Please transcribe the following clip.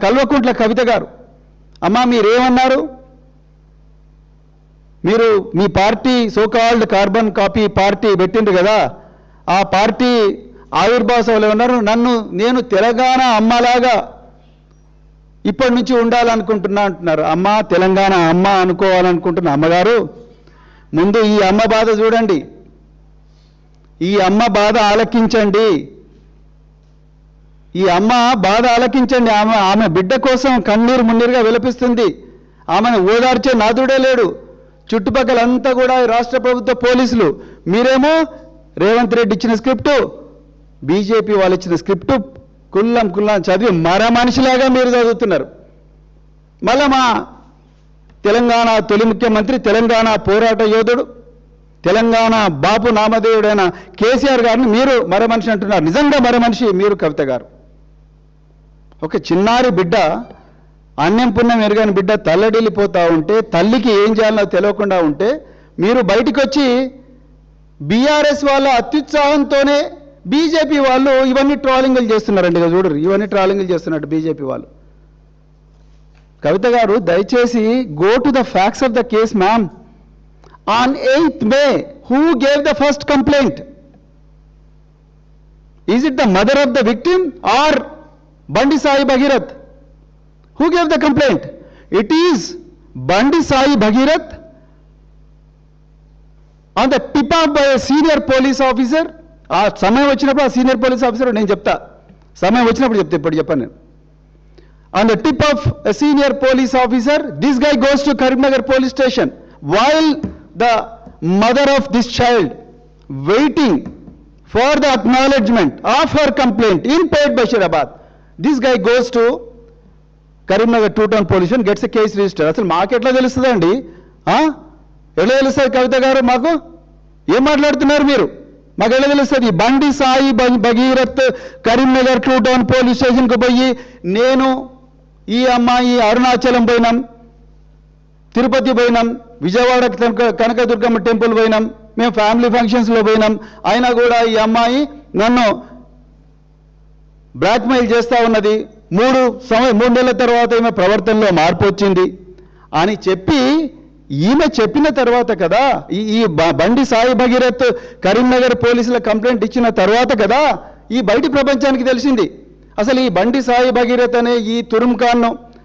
కల్వకుంట్ల కవిత గారు, అమ్మా మీరేమన్నారు? మీరు మీ party so called carbon copy party పెట్టిండ్రు కదా, ఆ పార్టీ ఆవిర్భావ సభలో ఉన్నారు, నేను తెలంగాణ అమ్మలాగా ఇప్పటి నుంచి ఉండాలనుకుంటున్నా అంటున్నారు. అమ్మ తెలంగాణ అమ్మ అనుకోవాలనుకుంటున్న అమ్మగారు, ముందు ఈ అమ్మ బాధ చూడండి, ఈ అమ్మ బాధ ఆలకించండి, ఈ అమ్మ బాధ ఆలకించండి. ఆమె బిడ్డ కోసం కన్నీరు మున్నీరుగా విలపిస్తుంది. ఆమెను ఓదార్చే నాదుడే లేడు. చుట్టుపక్కలంతా కూడా రాష్ట్ర ప్రభుత్వ పోలీసులు, మీరేమో రేవంత్ రెడ్డి ఇచ్చిన స్క్రిప్టు, బీజేపీ వాళ్ళు ఇచ్చిన స్క్రిప్టు కుల్లం చదివి మనిషిలాగా మీరు చదువుతున్నారు. మళ్ళా మా తెలంగాణ తొలి ముఖ్యమంత్రి, తెలంగాణ పోరాట యోధుడు, తెలంగాణ బాపు నామధేయుడైన కేసీఆర్ గారిని మీరు మనిషి అంటున్నారు. నిజంగా మనిషి మీరు కవిత గారు. ఒక చిన్నారి బిడ్డ, అన్నం పుణ్యం ఎరగని బిడ్డ తల్లడిల్లిపోతూ ఉంటే, తల్లికి ఏం చేయాలో తెలియకుండా ఉంటే, మీరు బయటికి వచ్చి బీఆర్ఎస్ వాళ్ళ అత్యుత్సాహంతోనే బీజేపీ వాళ్ళు ఇవన్నీ ట్రాలింగులు చేస్తున్నారండి. ఇక చూడరు, ఇవన్నీ ట్రాలింగులు చేస్తున్నట్టు బీజేపీ వాళ్ళు. కవిత గారు దయచేసి go to the facts of the case ma'am. On 8th May, who gave the first complaint? Is it the mother of the victim or Bandi Sai Bhagirath? Who gave the complaint? It is Bandi Sai Bhagirath on the tip of by a senior police officer. ఆ సమయం వచ్చినప్పుడు ఆ senior police officer నేను చెప్తా, సమయం వచ్చినప్పుడు చెప్తే ఇప్పుడు చెప్పాను నేను. On the tip of a senior police officer, this guy goes to Karimnagar police station while the mother of this child waiting for the acknowledgement of her complaint in Pet Bashirabad. This guy goes to Karimnagar two-town police and gets a case registered. అసలు మాకు ఎట్లా తెలుస్తుందండి? ఎట్లా తెలుస్తుంది కవిత గారు? మాకు ఏం మాట్లాడుతున్నారు మీరు? మాకు ఎలా తెలుస్తుంది? బండి సాయి భగీరథ్ కరీంనగర్ టూ-టౌన్ పోలీస్ స్టేషన్కి పోయి, నేను ఈ అమ్మాయి అరుణాచలం పోయినాం, తిరుపతి పోయినాం, విజయవాడ కనకదుర్గమ్మ టెంపుల్ పోయినాం, మేము ఫ్యామిలీ ఫంక్షన్స్లో పోయినాం, అయినా కూడా ఈ అమ్మాయి నన్ను బ్లాక్మెయిల్ చేస్తూ ఉన్నది, 3 నెలల తర్వాత ఈమె ప్రవర్తనలో మార్పు వచ్చింది అని చెప్పి, ఈమె చెప్పిన తర్వాత కదా, ఈ బండి సాయి భగీరథ్ కరీంనగర్ పోలీసుల కంప్లైంట్ ఇచ్చిన తర్వాత కదా ఈ బయటి ప్రపంచానికి తెలిసింది. అసలు ఈ బండి సాయి భగీరథ్ అనే ఈ తురుంఖాన్ను